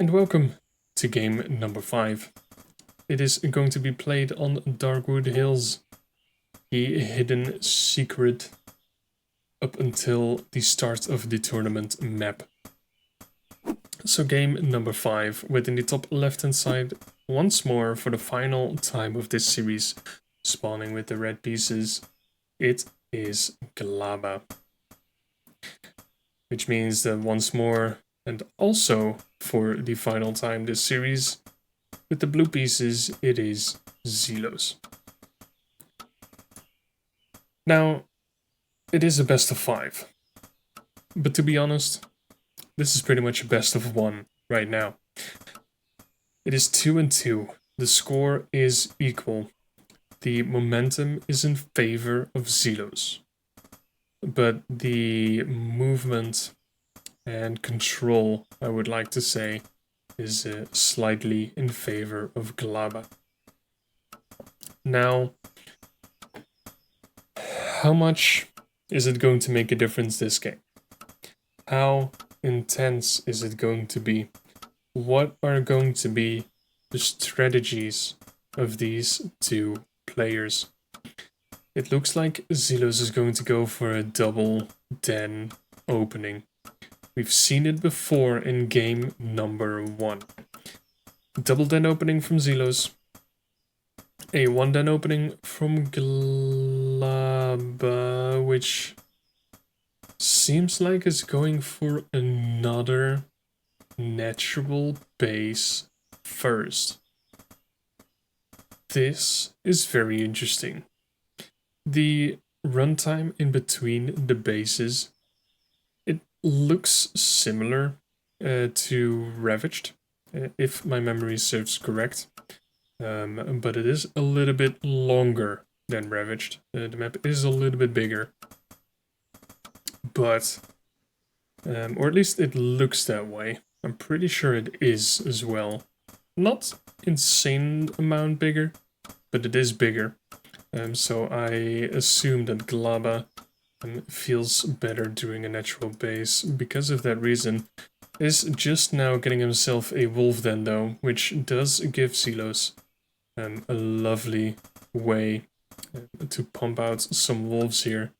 and welcome to game number 5. It is going to be played on Darkwood Hills, the hidden secret up until the start of the tournament map. So game number 5, within the top left hand side, once more for the final time of this series, spawning with the red pieces, it is glaba. Which means that once more, and also for the final time this series, with the blue pieces, it is Zelos. Now, it is a best of 5. But to be honest, this is pretty much a best of 1 right now. It is 2-2. The score is equal. The momentum is in favor of Zelos. But the movement and control, I would like to say, is slightly in favor of glaba. Now, how much is it going to make a difference this game? How intense is it going to be? What are going to be the strategies of these two players? It looks like Zelos is going to go for a double den opening. We've seen it before in game number 1. Double den opening from Zelos. A 1 den opening from glaba, which seems like it's going for another natural base first. This is very interesting. The runtime in between the bases, it looks similar to Ravaged, if my memory serves correct. But it is a little bit longer than Ravaged. The map is a little bit bigger. But, or at least it looks that way. I'm pretty sure it is as well. Not insane amount bigger, but it is bigger. So I assume that glaba feels better doing a natural base. Because of that reason, is just now getting himself a wolf den though, which does give Zelos a lovely way to pump out some wolves here.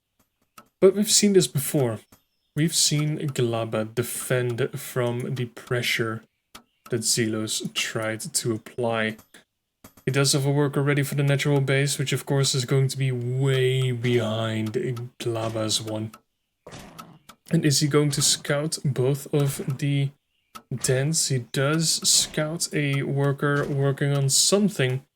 But we've seen this before. We've seen glaba defend from the pressure that Zelos tried to apply. He does have a worker ready for the natural base, which of course is going to be way behind glaba's one. And is he going to scout both of the dens? He does scout a worker working on something,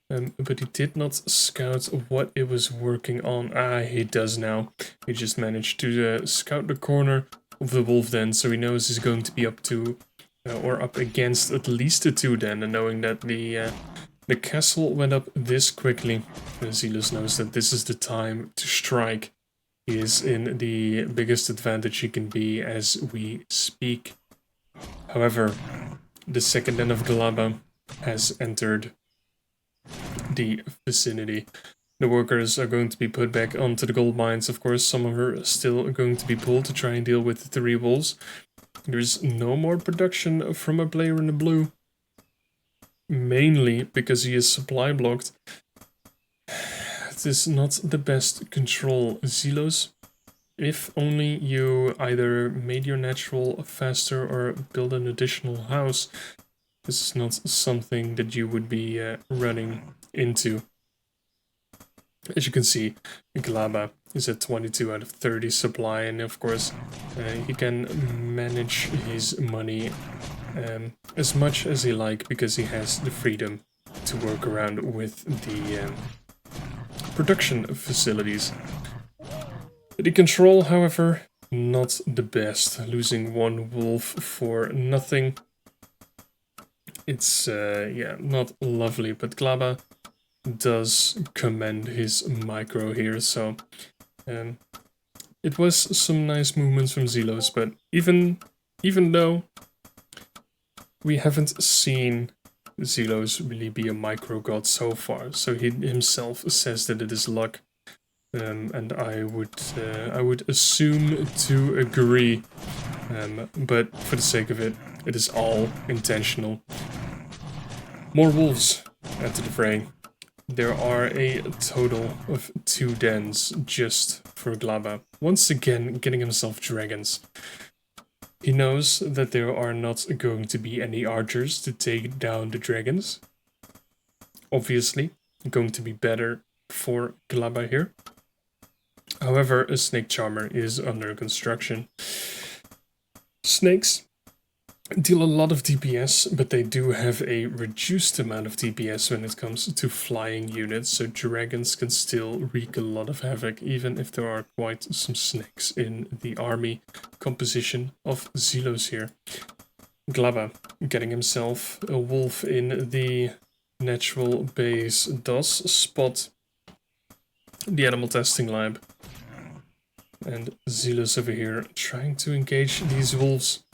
but he did not scout what it was working on. He does now. He just managed to scout the corner of the wolf den, so he knows he's going to be up to, or up against at least a 2 den, and knowing that the castle went up this quickly, Zelos knows that this is the time to strike. He is in the biggest advantage he can be as we speak. However, the second den of glaba has entered the vicinity. The workers are going to be put back onto the gold mines. Of course, some of them are still going to be pulled to try and deal with the 3 wolves. There's no more production from a player in the blue. Mainly because he is supply blocked. It is not the best control. Zelos, if only you either made your natural faster or build an additional house, this is not something that you would be running into. As you can see, glaba is at 22 out of 30 supply, and of course he can manage his money as much as he like, because he has the freedom to work around with the production facilities. The control, however, not the best. Losing 1 wolf for nothing. It's yeah, not lovely, but glaba does commend his micro here, so it was some nice movements from Zelos, but even though we haven't seen Zelos really be a micro god so far, so he himself says that it is luck, and I would assume to agree, but for the sake of it, It is all intentional. More wolves enter the fray. There are a total of 2 dens just for Glaba. Once again, getting himself dragons. He knows that there are not going to be any archers to take down the dragons. Obviously, going to be better for Glaba here. However, a snake charmer is under construction. Snakes deal a lot of DPS, but they do have a reduced amount of DPS when it comes to flying units, so dragons can still wreak a lot of havoc, even if there are quite some snakes in the army composition of Zelos here. Glaba getting himself a wolf in the natural base does spot the animal testing lab. And Zelos over here trying to engage these wolves.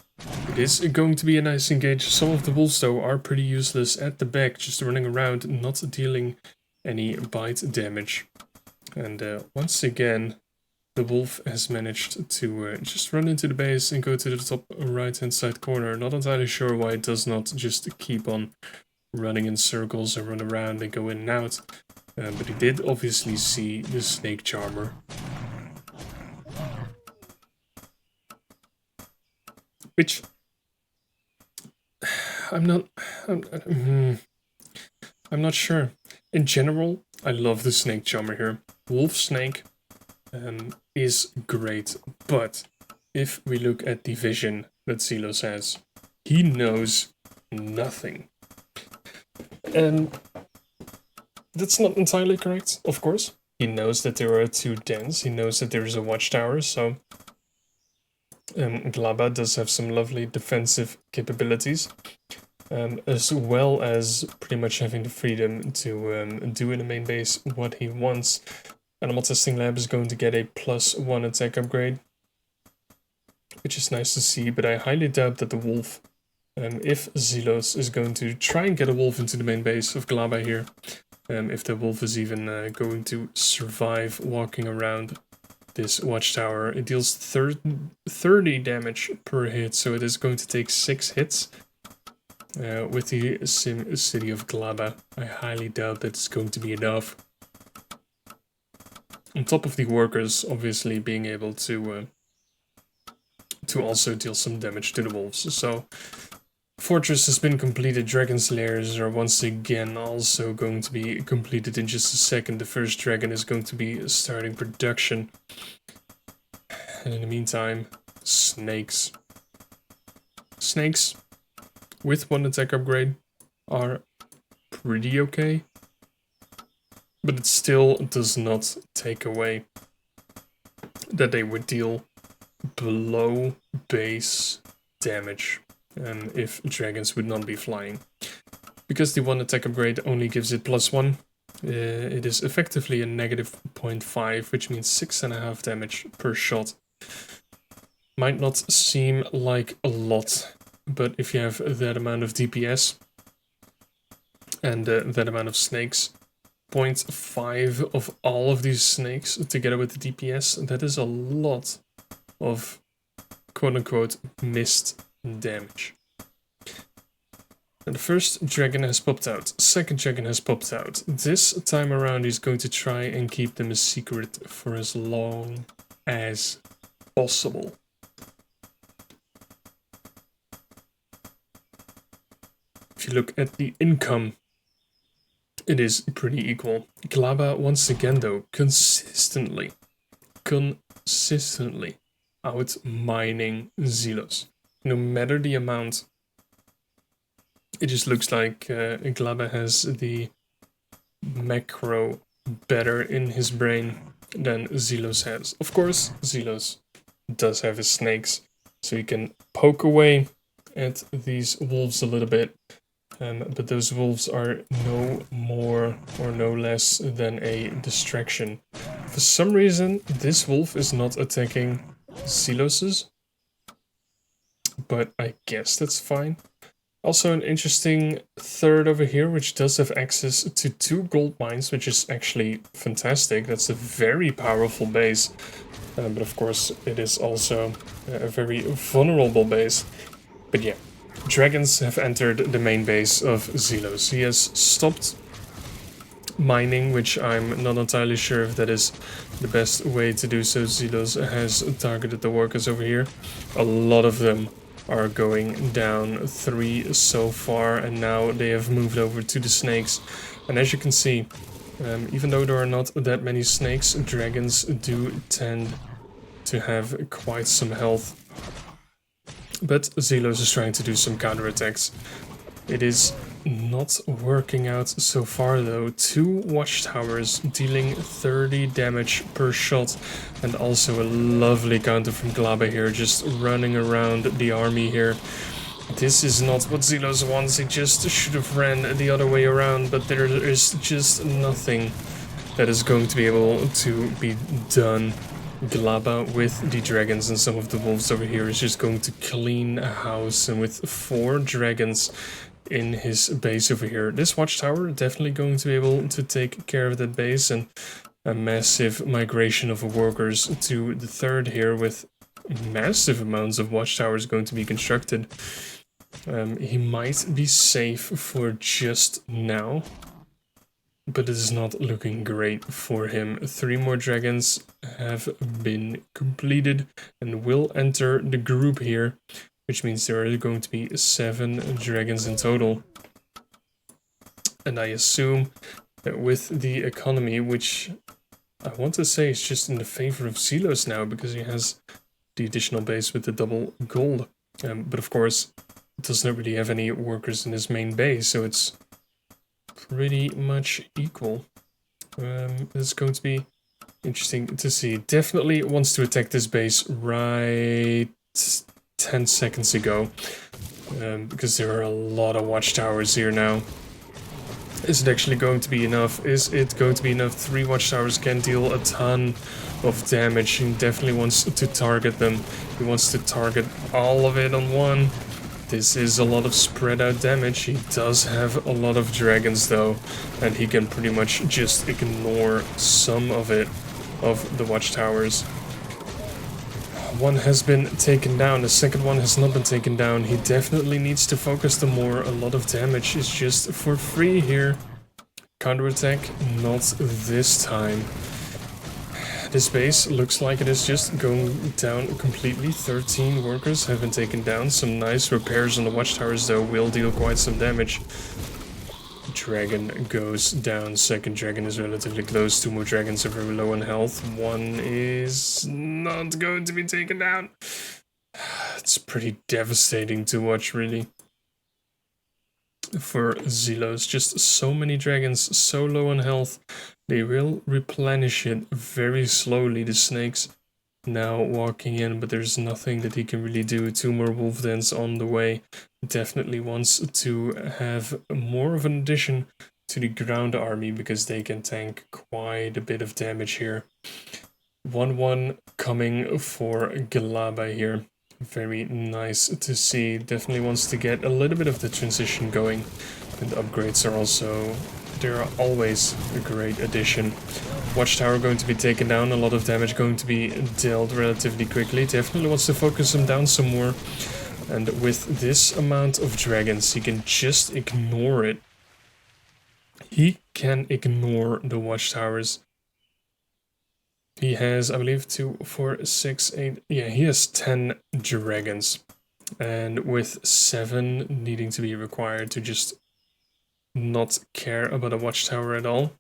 It is going to be a nice engage. Some of the wolves though are pretty useless at the back, just running around, not dealing any bite damage. And once again, the wolf has managed to just run into the base and go to the top right hand side corner. Not entirely sure why it does not just keep on running in circles and run around and go in and out. But he did obviously see the snake charmer. Which I'm not sure. In general, I love the snake charmer here. Wolf snake is great, but if we look at the vision that Zelos has, he knows nothing. And that's not entirely correct, of course. He knows that there are 2 dens, he knows that there is a watchtower, so Glaba does have some lovely defensive capabilities, as well as pretty much having the freedom to do in the main base what he wants. Animal Testing Lab is going to get a +1 attack upgrade, which is nice to see, but I highly doubt that the wolf, if Zelos is going to try and get a wolf into the main base of Glaba here, if the wolf is even going to survive walking around this watchtower. It deals 30 damage per hit, so it is going to take 6 hits. With the city of Glaba, I highly doubt that it's going to be enough. On top of the workers obviously being able to also deal some damage to the wolves. So Fortress has been completed. Dragon's Lairs are once again also going to be completed in just a second. The first dragon is going to be starting production. And in the meantime, snakes. Snakes with 1 attack upgrade are pretty okay. But it still does not take away that they would deal below base damage. If dragons would not be flying. Because the 1 attack upgrade only gives it +1, it is effectively a -0.5, which means 6.5 damage per shot. Might not seem like a lot, but if you have that amount of DPS and that amount of snakes, 0.5 of all of these snakes together with the DPS, that is a lot of quote-unquote missed damage. And the first dragon has popped out. Second dragon has popped out. This time around he's going to try and keep them a secret for as long as possible. If you look at the income, it is pretty equal. Glaba once again though, consistently out mining Zelos. No matter the amount, it just looks like Glaba has the macro better in his brain than Zelos has. Of course, Zelos does have his snakes, so he can poke away at these wolves a little bit. But those wolves are no more or no less than a distraction. For some reason, this wolf is not attacking Zelos's, but I guess that's fine. Also an interesting third over here, which does have access to 2 gold mines, which is actually fantastic. That's a very powerful base. But of course, it is also a very vulnerable base. But yeah, dragons have entered the main base of Zelos. He has stopped mining, which I'm not entirely sure if that is the best way to do so. Zelos has targeted the workers over here. A lot of them are going down, 3 so far, and now they have moved over to the snakes. And as you can see, even though there are not that many snakes, dragons do tend to have quite some health. But Zelos is trying to do some counterattacks. It is not working out so far though. 2 watchtowers dealing 30 damage per shot, and also a lovely counter from Glaba here, just running around the army here. This is not what Zelos wants. He just should have ran the other way around, but there is just nothing that is going to be able to be done. Glaba with the dragons and some of the wolves over here is just going to clean a house, and with 4 dragons in his base over here, this watchtower definitely going to be able to take care of that base, and a massive migration of workers to the 3rd here with massive amounts of watchtowers going to be constructed. He might be safe for just now, but it is not looking great for him. 3 more dragons have been completed and will enter the group here, which means there are going to be 7 dragons in total. And I assume that with the economy, which I want to say is just in the favor of Zelos now, because he has the additional base with the double gold. But of course, it does not really have any workers in his main base, so it's pretty much equal. It's going to be interesting to see. Definitely wants to attack this base right 10 seconds ago, because there are a lot of watchtowers here now. Is it actually going to be enough? Is it going to be enough? 3 watchtowers can deal a ton of damage. He definitely wants to target them. He wants to target all of it on one. This is a lot of spread out damage. He does have a lot of dragons though, and he can pretty much just ignore some of it, of the watchtowers. One has been taken down, the second one has not been taken down. He definitely needs to focus them more. A lot of damage is just for free here. Counterattack, not this time. This base looks like it is just going down completely. 13 workers have been taken down. Some nice repairs on the watchtowers though will deal quite some damage. Dragon goes down. Second dragon is relatively close. 2 more dragons are very low on health. 1 is not going to be taken down. It's pretty devastating to watch, really. For Zelos, just so many dragons, so low on health. They will replenish it very slowly. The snakes now walking in, but there's nothing that he can really do. 2 more wolf dens on the way. Definitely wants to have more of an addition to the ground army, because they can tank quite a bit of damage here. 1-1 coming for Glaba here. Very nice to see. Definitely wants to get a little bit of the transition going. And upgrades are also, they're always a great addition. Watchtower going to be taken down. A lot of damage going to be dealt relatively quickly. Definitely wants to focus him down some more. And with this amount of dragons, he can just ignore it. He can ignore the watchtowers. He has, I believe, 2, 4, 6, 8... Yeah, he has 10 dragons. And with 7 needing to be required to just not care about a watchtower at all,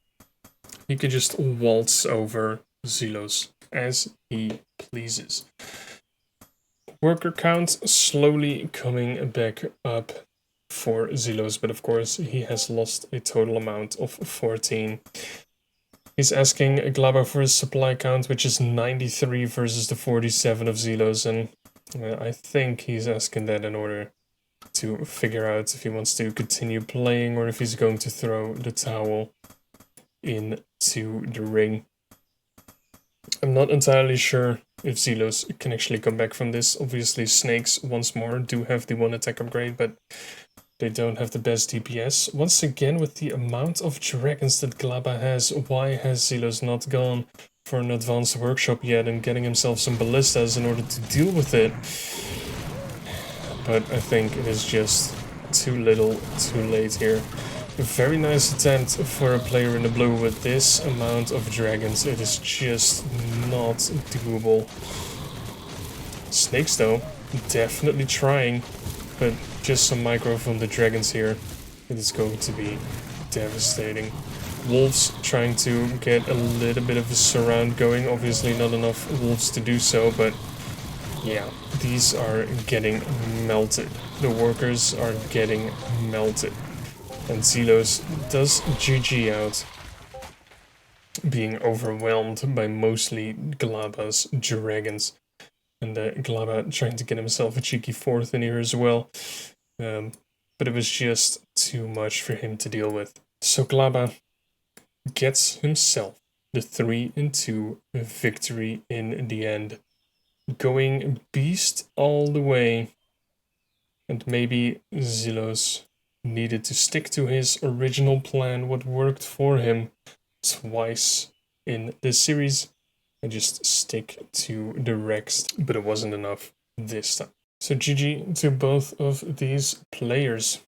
he can just waltz over Zelos as he pleases. Worker count slowly coming back up for Zelos, but of course he has lost a total amount of 14. He's asking Glaba for his supply count, which is 93 versus the 47 of Zelos, and I think he's asking that in order to figure out if he wants to continue playing or if he's going to throw the towel into the ring. I'm not entirely sure if Zelos can actually come back from this. Obviously snakes once more do have the 1 attack upgrade, but they don't have the best DPS. Once again, with the amount of dragons that Glaba has, why has Zelos not gone for an advanced workshop yet and getting himself some ballistas in order to deal with it? but I think it is just too little, too late here. A very nice attempt for a player in the blue with this amount of dragons. It is just not doable. Snakes though, definitely trying, but just some micro from the dragons here. It is going to be devastating. Wolves trying to get a little bit of a surround going. Obviously not enough wolves to do so, but yeah, these are getting melted. The workers are getting melted. And Zelos does GG out, being overwhelmed by mostly Glaba's dragons. And Glaba trying to get himself a cheeky fourth in here as well. But it was just too much for him to deal with. So Glaba gets himself the 3-2 victory in the end. Going beast all the way. And maybe Zelos needed to stick to his original plan, what worked for him twice in this series, and just stick to the Rex, but it wasn't enough this time. So GG to both of these players.